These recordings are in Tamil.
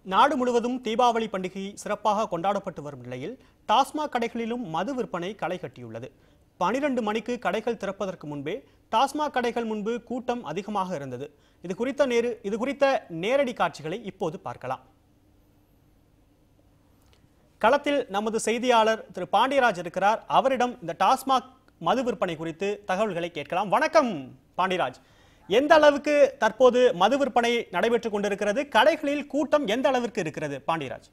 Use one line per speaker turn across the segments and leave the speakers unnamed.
நாடு முழுவதும் தீபாவளி பண்டிகை சிறப்பாக கொண்டாடப்பட்டு வரும் நிலையில் டாஸ்மாக் கடைகளிலும் மது விற்பனை களை கட்டியுள்ளது. 12 மணிக்கு கடைகள் திறப்பதற்கு முன்பே டாஸ்மாக் கடைகள் முன்பு கூட்டம் அதிகமாக இருந்தது. இது குறித்த நேரடி காட்சிகளை இப்போது பார்க்கலாம். களத்தில் நமது செய்தியாளர் திரு பாண்டியராஜ் இருக்கிறார். அவரிடம் இந்த டாஸ்மாக் மது விற்பனை குறித்து தகவல்களை கேட்கலாம். வணக்கம் பாண்டியராஜ். எந்த அளவுக்கு தற்போது மது விற்பனை நடைபெற்றுக் கொண்டிருக்கிறது? கடைகளில் கூட்டம் எந்த அளவிற்கு இருக்கிறது பாண்டியராஜ்?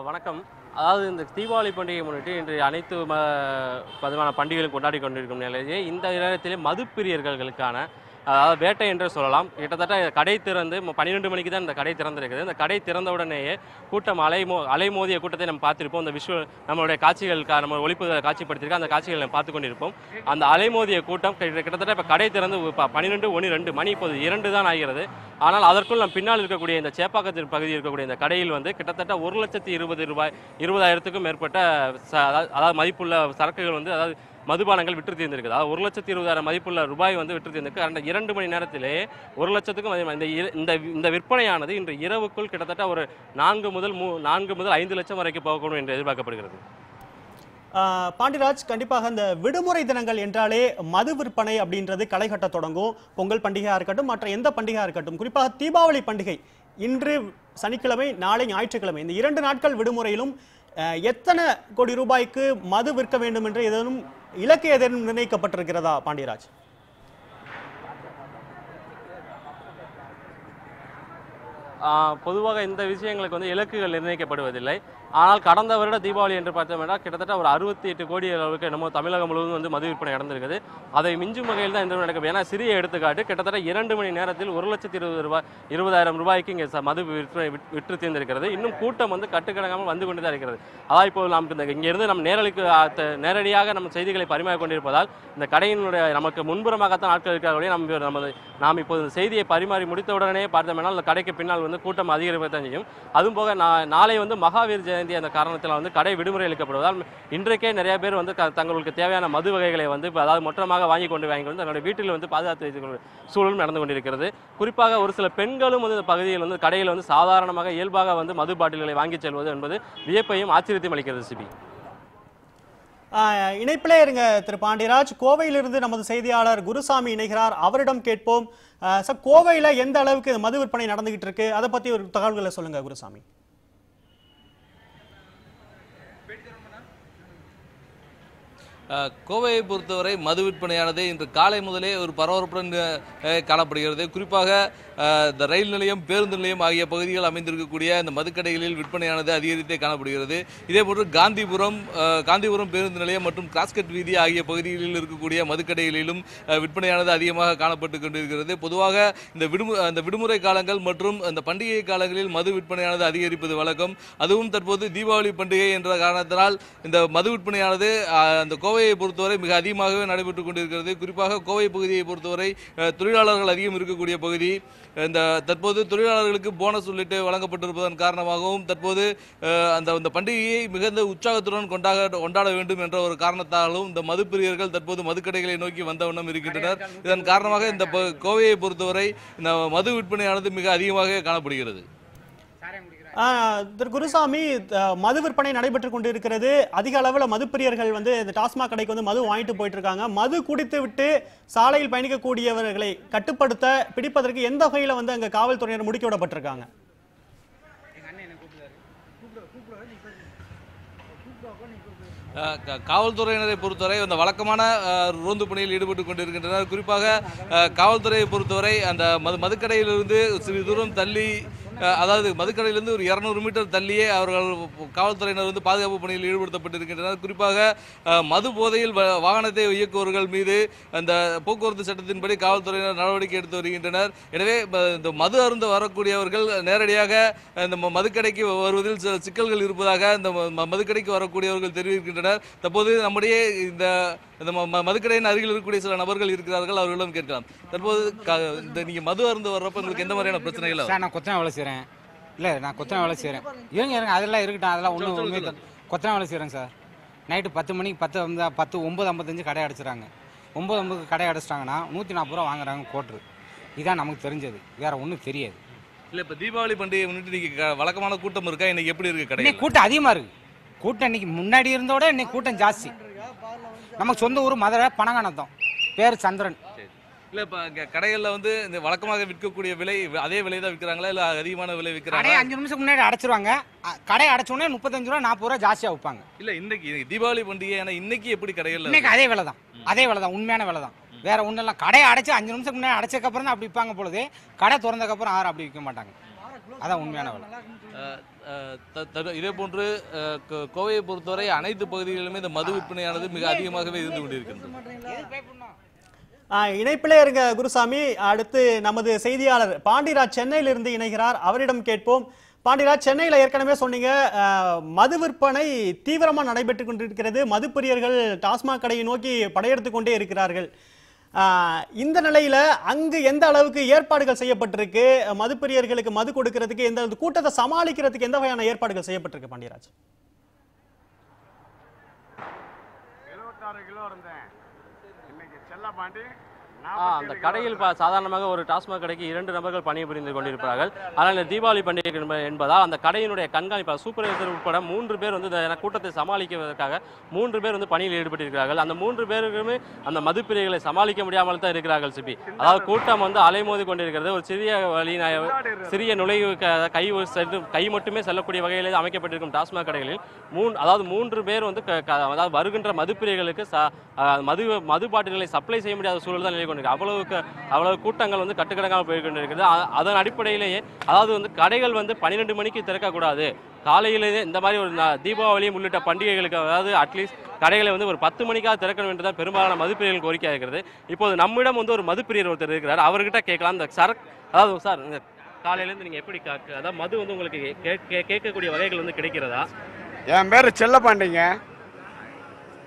வணக்கம். அதாவது இந்த தீபாவளி பண்டிகை முன்னிட்டு இன்று அனைத்து விதமான பண்டிகைகளும் கொண்டாடி கொண்டிருக்கும் நிலையிலே இந்த நேரத்திலே மதுப்பிரியர்களுக்கான அதாவது வேட்டை என்று சொல்லலாம். கிட்டத்தட்ட கடை திறந்து 12 மணிக்கு தான் இந்த கடை திறந்திருக்குது. இந்த கடை திறந்த உடனேயே கூட்டம் அலைமோதிய கூட்டத்தை நம்ம பார்த்திருப்போம். இந்த நம்மளுடைய காட்சிகள் நம்ம ஒளிப்பு காட்சிப்படுத்தியிருக்க அந்த காட்சிகள் நம்ம பார்த்து கொண்டிருப்போம். அந்த அலைமோதிய கூட்டம் கிட்டத்தட்ட இப்போ கடை திறந்து 12, 1, 2 மணி இப்போது 2 தான் ஆகிறது. ஆனால் அதற்குள் நம்ம பின்னால் இருக்கக்கூடிய இந்த சேப்பாக்கத்தின் பகுதியில் இருக்கக்கூடிய இந்த கடையில் கிட்டத்தட்ட 1,20,000க்கும் மேற்பட்ட அதாவது மதிப்புள்ள சரக்குகள் அதாவது மதுபானங்கள் விற்று தீர்ந்திருக்குது. அதாவது 1,20,000 மதிப்புள்ள ரூபாய் விற்று தீர்ந்திருக்கு. அந்த 2 மணி நேரத்திலே 1,00,000க்கும் இந்த விற்பனையானது இன்று இரவுக்குள் கிட்டத்தட்ட ஒரு 4 முதல் 5 லட்சம் வரைக்கும் போகக்கூடும் என்று எதிர்பார்க்கப்படுகிறது.
பாண்டியராஜ், கண்டிப்பாக இந்த விடுமுறை தினங்கள் என்றாலே மது விற்பனை அப்படின்றது களை கட்ட தொடங்கும். பொங்கல் பண்டிகையா இருக்கட்டும், மற்ற எந்த பண்டிகையா இருக்கட்டும், குறிப்பாக தீபாவளி பண்டிகை இன்று சனிக்கிழமை, நாளை ஞாயிற்றுக்கிழமை, இந்த 2 நாட்கள் விடுமுறையிலும் எத்தனை கோடி ரூபாய்க்கு மது விற்க வேண்டும் என்று ஏதேனும் இலக்கு ஏதேனும் நிர்ணயிக்கப்பட்டிருக்கிறதா பாண்டியராஜ்?
பொதுவாக இந்த விஷயங்களுக்கு இலக்குகள் நிர்ணயிக்கப்படுவதில்லை. ஆனால் கடந்த வருட தீபாவளி என்று பார்த்தோம்னா கிட்டத்தட்ட ஒரு 68 கோடி அளவுக்கு என்னமோ தமிழகம் முழுவதும் மது விற்பனை நடந்திருக்குது. அதை மிஞ்சும் வகையில் தான் இந்த நடக்கும். ஏன்னா சிறிய எடுத்துக்காட்டு, கிட்டத்தட்ட 2 மணி நேரத்தில் 1,20,000 ரூபாய்க்கு இங்கே மது விற்பனை விற்று தீர்ந்திருக்கிறது. இன்னும் கூட்டம் கட்டுக்கடங்காமல் வந்து கொண்டு தான் இருக்கிறது. அதாவது இப்போ நமக்கு இங்கிருந்து நம்ம நேரடியாக நம்ம செய்திகளை பரிமாறிக் கொண்டிருப்பதால் இந்த கடையினுடைய நமக்கு முன்புறமாகத்தான் ஆட்கள் இருக்கிறவர்களே நாம் இப்போது இந்த செய்தியை பரிமாறி முடித்த உடனே பார்த்தோம்னா அந்த கடைக்கு பின்னால் கூட்டம் அதிகரிப்பதான் செய்யும். அதுவும் போக நாளை மகாவீர் ஜெயந்தி அந்த காரணத்தில் கடை விடுமுறை அளிக்கப்படுவதால் இன்றைக்கே நிறைய பேர் தங்களுக்கு தேவையான மது வகைகளை அதாவது மொத்தமாக வாங்கி கொண்டு தன்னுடைய வீட்டில் பாதுகாத்து வைத்துக் சூழலும் நடந்து கொண்டிருக்கிறது. குறிப்பாக ஒரு சில பெண்களும் இந்த பகுதியில் கடையில் சாதாரணமாக இயல்பாக மது பாட்டில்களை வாங்கி செல்வது என்பது வியப்பையும் ஆச்சரியத்தையும் அளிக்கிறது. சிபி
இணைப்பிலே இருங்க திரு பாண்டியராஜ். கோவையிலிருந்து நமது செய்தியாளர் குருசாமி இணைகிறார். அவரிடம் கேட்போம். சார், கோவையில எந்த அளவுக்கு மது விற்பனை நடந்துகிட்டு இருக்கு, அதை பத்தி ஒரு தகவல்களை சொல்லுங்க குருசாமி.
கோவையை பொறுத்தவரை மது விற்பனையானது இன்று காலை முதலே ஒரு பரபரப்புடன் காணப்படுகிறது. குறிப்பாக இந்த ரயில் நிலையம், பேருந்து நிலையம் ஆகிய பகுதிகள் அமைந்திருக்கக்கூடிய இந்த மதுக்கடைகளில் விற்பனையானது அதிகரித்தே காணப்படுகிறது. இதேபோன்று காந்திபுரம் பேருந்து நிலையம் மற்றும் கிராஸ்கட் வீதி ஆகிய பகுதிகளில் இருக்கக்கூடிய மதுக்கடைகளிலும் விற்பனையானது அதிகமாக காணப்பட்டு கொண்டிருக்கிறது. பொதுவாக இந்த விடுமுறை காலங்கள் மற்றும் அந்த பண்டிகை காலங்களில் மது விற்பனையானது அதிகரிப்பது வழக்கம். அதுவும் தற்போது தீபாவளி பண்டிகை என்ற காரணத்தினால் இந்த மது விற்பனையானது அந்த கோவையை பொறுத்தவரை மிக அதிகமாகவே நடைபெற்றுக் கொண்டிருக்கிறது. குறிப்பாக கோவை பகுதியை பொறுத்தவரை தொழிலாளர்கள் அதிகம் இருக்கக்கூடிய பகுதி. இந்த தற்போது தொழிலாளர்களுக்கு போனஸ் உள்ளிட்டு வழங்கப்பட்டிருப்பதன் காரணமாகவும் தற்போது அந்த பண்டிகையை மிகுந்த உற்சாகத்துடன் கொண்டாட வேண்டும் என்ற ஒரு காரணத்தாலும் இந்த மதுப்பிரியர்கள் தற்போது மதுக்கடைகளை நோக்கி வந்த வண்ணம் இருக்கின்றனர். இதன் காரணமாக இந்த கோவையை பொறுத்தவரை இந்த மது விற்பனையானது மிக அதிகமாக காணப்படுகிறது.
திரு குருசாமி, மது விற்பனை நடைபெற்றுக் கொண்டிருக்கிறது. அதிக அளவில் மதுப்பிரியர்கள் இந்த டாஸ்மாக் கடைக்கு மது வாங்கிட்டு போயிட்டு இருக்காங்க. மது குடித்து விட்டு சாலையில் பயணிக்கக்கூடியவர்களை கட்டுப்படுத்த பிடிப்பதற்கு எந்த வகையில் அங்க காவல்துறையினர் முடுக்கி விடப்பட்டிருக்காங்க?
காவல்துறையினரை பொறுத்தவரை அந்த வழக்கமான ரோந்து பணியில் ஈடுபட்டுக் கொண்டிருக்கின்றனர். குறிப்பாக காவல்துறையை பொறுத்தவரை அந்த மதுக்கடையிலிருந்து சிறிது தூரம் தள்ளி, அதாவது மதுக்கடையிலிருந்து ஒரு 200 மீட்டர் தள்ளியே அவர்கள் காவல்துறையினர் பாதுகாப்பு பணியில் ஈடுபடுத்தப்பட்டிருக்கின்றனர். குறிப்பாக மது போதையில் வாகனத்தை இயக்குபவர்கள் மீது அந்த போக்குவரத்து சட்டத்தின்படி காவல்துறையினர் நடவடிக்கை எடுத்து வருகின்றனர். எனவே இந்த மது அருந்த வரக்கூடியவர்கள் நேரடியாக இந்த மதுக்கடைக்கு வருவதில் சில சிக்கல்கள் இருப்பதாக இந்த மதுக்கடைக்கு வரக்கூடியவர்கள் தெரிவிக்கின்றனர். தற்போது நம்முடைய இந்த மதுக்கடையின் அருகில் இருக்கக்கூடிய சில நபர்கள் இருக்கிறார்கள், அவர்களிடம் கேட்கலாம். தற்போது நீங்க மது அருந்த வர்றப்ப உங்களுக்கு எந்த மாதிரியான பிரச்சனைகள்?
நான் கொத்தனை வேலை செய்கிறேன். இல்லை, நான் கொத்தனை வேலை செய்கிறேன். இருங்க அதெல்லாம் இருக்கட்டும், அதெல்லாம் ஒன்றும் கொத்தனை வேலை செய்கிறேன் சார். நைட்டு 10 மணிக்கு 10 9:55 கடை அடைச்சிடறாங்க. 9 கடை அடைச்சிட்டாங்கன்னா 140 ரூபா வாங்குறாங்க கோட்ரு. இதான் நமக்கு தெரிஞ்சது, வேற ஒன்றும் தெரியாது.
இல்ல இப்ப தீபாவளி பண்டிகை முன்னிட்டு இன்னைக்கு வழக்கமான கூட்டம் இருக்கா? இன்னைக்கு எப்படி இருக்கு கடை?
இன்னைக்கு கூட்டம் அதிகமாக இருக்கு. கூட்டம் இன்னைக்கு முன்னாடி இருந்தோட இன்னைக்கு கூட்டம் ஜாஸ்தி. நமக்கு சொந்த ஊர் மதுரை பனங்கானத்தம், பேர் சந்திரன்.
இல்ல இப்ப கடைகள்ல வந்து இந்த வழக்கமாக விற்கக்கூடிய விலை அதே விலை தான் விற்கிறாங்களா இல்ல அதிகமான விலை
கடை
விற்கிறாங்க?
5 நிமிஷம் முன்னாடி அடைச்சிருவாங்க. கடை அடைச்ச உடனே 35 ரூபா 40 ரூபா ஜாஸ்தியாக வைப்பாங்க.
இல்ல இன்னைக்கு தீபாவளி பண்டிகை ஆனா இன்னைக்கு எப்படி கடைகள்ல
இன்னைக்கு அதே விலை தான், அதே விலை தான், உண்மையான விலை தான். வேற ஒன்றும் இல்லை. கடையை அடைச்சு 5 நிமிஷத்துக்கு முன்னாடி அடைச்சதுக்கப்புறம் தான் அப்படி விற்பாங்க பொழுது, கடை திறந்ததுக்கப்புறம் யாரும் அப்படி விற்க மாட்டாங்க. அதான் உண்மையான விலை.
இதே போன்று கோவையை பொறுத்தவரை அனைத்து பகுதிகளிலுமே இந்த மது விற்பனையானது மிக அதிகமாகவே இருந்து கொண்டிருக்கின்றது.
இணைப்பிலே இருக்க குருசாமி, அடுத்து நமது செய்தியாளர் பாண்டிராஜ் சென்னையிலிருந்து இணைகிறார். அவரிடம் கேட்போம். பாண்டிராஜ், சென்னையில் ஏற்கனவே சொன்னீங்க மது விற்பனை தீவிரமாக நடைபெற்று கொண்டிருக்கிறது, மதுப்பிரியர்கள் டாஸ்மாக் கடையை நோக்கி படையெடுத்து கொண்டே இருக்கிறார்கள். இந்த நிலையில அங்கு எந்த அளவுக்கு ஏற்பாடுகள் செய்யப்பட்டிருக்கு, மதுப்பிரியர்களுக்கு மது கொடுக்கிறதுக்கு எந்த கூட்டத்தை சமாளிக்கிறதுக்கு எந்த வகையான ஏற்பாடுகள் செய்யப்பட்டிருக்கு பாண்டியராஜ்?
76 கிலோ இருந்தேன் இன்னைக்கு செல்லப்பாண்டி.
அந்த கடையில் சாதாரணமாக ஒரு டாஸ்மாக் கடைக்கு 2 நபர்கள் பணிபுரிந்து கொண்டிருப்பார்கள். ஆனால் இந்த தீபாவளி பண்டிகை என்பதால் அந்த கடையினுடைய கண்காணிப்பாளர் சூப்பர்வைசர் உட்பட 3 பேர் வந்து இந்த கூட்டத்தை சமாளிப்பதற்காக 3 பேர் வந்து பணியில் ஈடுபட்டிருக்கிறார்கள். அந்த 3 பேருக்குமே அந்த மதுப்பிரிகளை சமாளிக்க முடியாமல் தான் இருக்கிறார்கள் சிபி. அதாவது கூட்டம் வந்து அலைமோதி கொண்டிருக்கிறது. ஒரு சிறிய நுழைவு கை மட்டுமே செல்லக்கூடிய வகையில் அமைக்கப்பட்டிருக்கும் டாஸ்மாக் கடைகளில் அதாவது 3 பேர் வந்து அதாவது வருகின்ற மதுப்பிரிகளுக்கு மது பாட்டில்களை சப்ளை செய்ய முடியாத சூழல் தான் நிலை கொண்டிருக்கு. அவ்வளவு கூட்டங்கள் வந்து கட்டுக்கடங்காமல் போய் கொண்டிருக்கிறது. அதன் அடிப்படையிலேயே அதாவது வந்து கடைகள் வந்து 12 மணிக்கு திறக்கக்கூடாது, காலையிலேயே இந்த மாதிரி ஒரு தீபாவளி உள்ளிட்ட பண்டிகைகளுக்கு அதாவது அட்லீஸ்ட் கடைகளை வந்து ஒரு 10 மணிக்காக திறக்கணும் என்று தான் பெரும்பாலான மதுப்பிரியர்கள் கோரிக்கை இருக்கிறது. இப்போது நம்மிடம் வந்து ஒரு மதுப்பிரியர் ஒருத்தர் இருக்கிறார். அவர்கிட்ட கேட்கலாம். இந்த அதாவது சார், இந்த காலையிலேருந்து நீங்கள் எப்படி அதாவது மது வந்து உங்களுக்கு கேட்கக்கூடிய வகைகள் வந்து கிடைக்கிறதா?
என் பேர் செல்லப்பாண்டிங்க.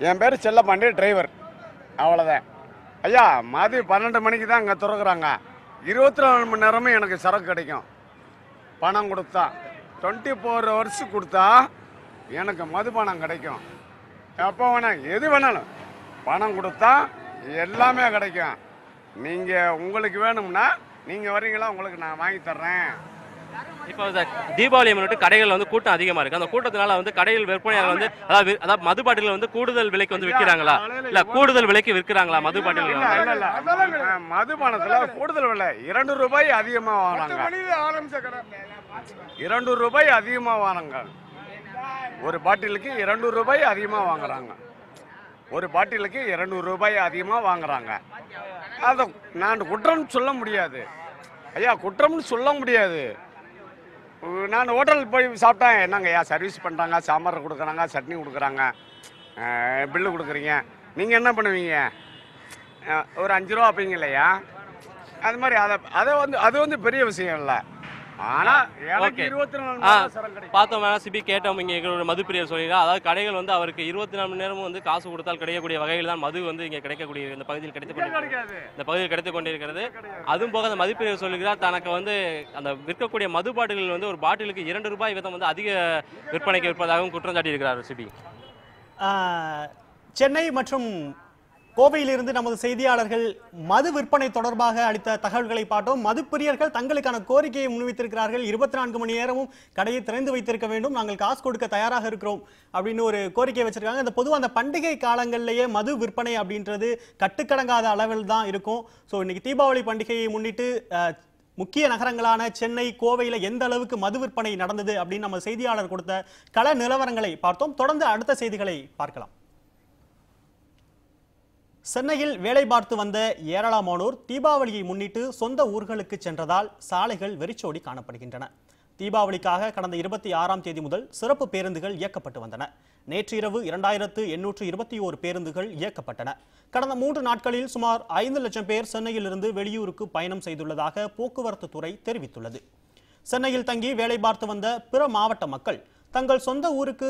என் பேர் செல்லப்பாண்டி, டிரைவர், அவ்வளோதான். ஐயா, மது 12 மணிக்கு தான் இங்கே திறக்கிறாங்க. 24 மணி நேரமும் எனக்கு சரக்கு கிடைக்கும். பணம் கொடுத்தா 24 ஹவர்ஸ் கொடுத்தா எனக்கு மதுபானம் கிடைக்கும். எப்போ வேணால் எது வேணாலும் பணம் கொடுத்தா எல்லாமே கிடைக்கும். நீங்கள் உங்களுக்கு வேணும்னா நீங்கள் வரீங்களா, உங்களுக்கு நான் வாங்கி தர்றேன்.
இப்போ தீபாவளியை முன்னிட்டு கடைகள் வந்து கூட்டம் அதிகமா இருக்கு. அந்த கூட்டத்தினால வந்து கடையில் விற்பனையாளர் வந்து அதாவது மது பாட்டில் வந்து கூடுதல் விலைக்கு வந்து விற்கிறாங்களா, இல்ல கூடுதல் விலைக்கு விற்கிறாங்களா மது பாட்டில்?
மதுபானத்துல கூடுதல் விலை 2 ரூபாய் அதிகமா வாங்குறாங்க. 2 ரூபாய் அதிகமா வாங்குறாங்க. ஒரு பாட்டிலுக்கு 200 ரூபாய் அதிகமா வாங்குறாங்க. ஒரு பாட்டிலுக்கு 200 ரூபாய் அதிகமா வாங்குறாங்க. அதை நான் குற்றம் சொல்ல முடியாது ஐயா, குற்றம்னு சொல்ல முடியாது. நான் ஹோட்டலுக்கு போய் சாப்பிட்டேன், என்னங்க ஐயா சர்வீஸ் பண்ணுறாங்க, சாம்பார் கொடுக்குறாங்க, சட்னி கொடுக்குறாங்க, பில்லு கொடுக்குறீங்க, நீங்கள் என்ன பண்ணுவீங்க? ஒரு 5 ரூபா வைப்பீங்க இல்லையா? அது மாதிரி அது வந்து பெரிய விஷயம் இல்லை. ஆனால் எனக்கு 24 மணி
பார்த்தோம் சிபி கேட்டோம். இங்கே எங்களோட மதுப்பிரியர் சொல்லிடுறா, அதாவது கடைகள் வந்து அவருக்கு 24 மணி நேரமும் வந்து காசு கொடுத்தால் கிடைக்கக்கூடிய வகையில் தான் மது வந்து இங்கே கிடைக்கக்கூடிய இந்த பகுதியில் கிடைத்துக் கொண்டிருக்கிறது. அதுவும் போக அந்த மதுப்பிரியர் சொல்லுகிறார், தனக்கு வந்து அந்த விற்கக்கூடிய மது பாட்டில்கள் வந்து ஒரு பாட்டிலுக்கு 2 ரூபாய் வீதம் வந்து அதிக விற்பனைக்கு விற்பதாகவும் குற்றம் சாட்டியிருக்கிறார் சிபி.
சென்னை மற்றும் கோவையிலிருந்து நமது செய்தியாளர்கள் மது விற்பனை தொடர்பாக அளித்த தகவல்களை பார்த்தோம். மதுப்பிரியர்கள் தங்களுக்கான கோரிக்கையை முன்வைத்திருக்கிறார்கள். 24 மணி நேரமும் கடையை திறந்து வைத்திருக்க வேண்டும், நாங்கள் காசு கொடுக்க தயாராக இருக்கிறோம் அப்படின்னு ஒரு கோரிக்கை வச்சிருக்காங்க. இந்த பொதுவாக அந்த பண்டிகை காலங்களிலேயே மது விற்பனை அப்படின்றது கட்டுக்கடங்காத அளவில் தான் இருக்கும். ஸோ இன்னைக்கு தீபாவளி பண்டிகையை முன்னிட்டு முக்கிய நகரங்களான சென்னை, கோவையில் எந்த அளவுக்கு மது விற்பனை நடந்தது அப்படின்னு நம்ம செய்தியாளர் கொடுத்த கள நிலவரங்களை பார்த்தோம். தொடர்ந்து அடுத்த செய்திகளை பார்க்கலாம். சென்னையில் வேலை பார்த்து வந்த ஏராளமானோர் தீபாவளியை முன்னிட்டு சொந்த ஊர்களுக்கு சென்றதால் சாலைகள் வெறிச்சோடி காணப்படுகின்றன. தீபாவளிக்காக கடந்த 26ஆம் தேதி முதல் சிறப்பு பேருந்துகள் இயக்கப்பட்டு வந்தன. நேற்று இரவு 2821 பேருந்துகள் இயக்கப்பட்டன. கடந்த 3 நாட்களில் சுமார் 5 லட்சம் பேர் சென்னையிலிருந்து வெளியூருக்கு பயணம் செய்துள்ளதாக போக்குவரத்து துறை தெரிவித்துள்ளது. சென்னையில் தங்கி வேலை பார்த்து வந்த பிற மாவட்ட மக்கள் தங்கள் சொந்த ஊருக்கு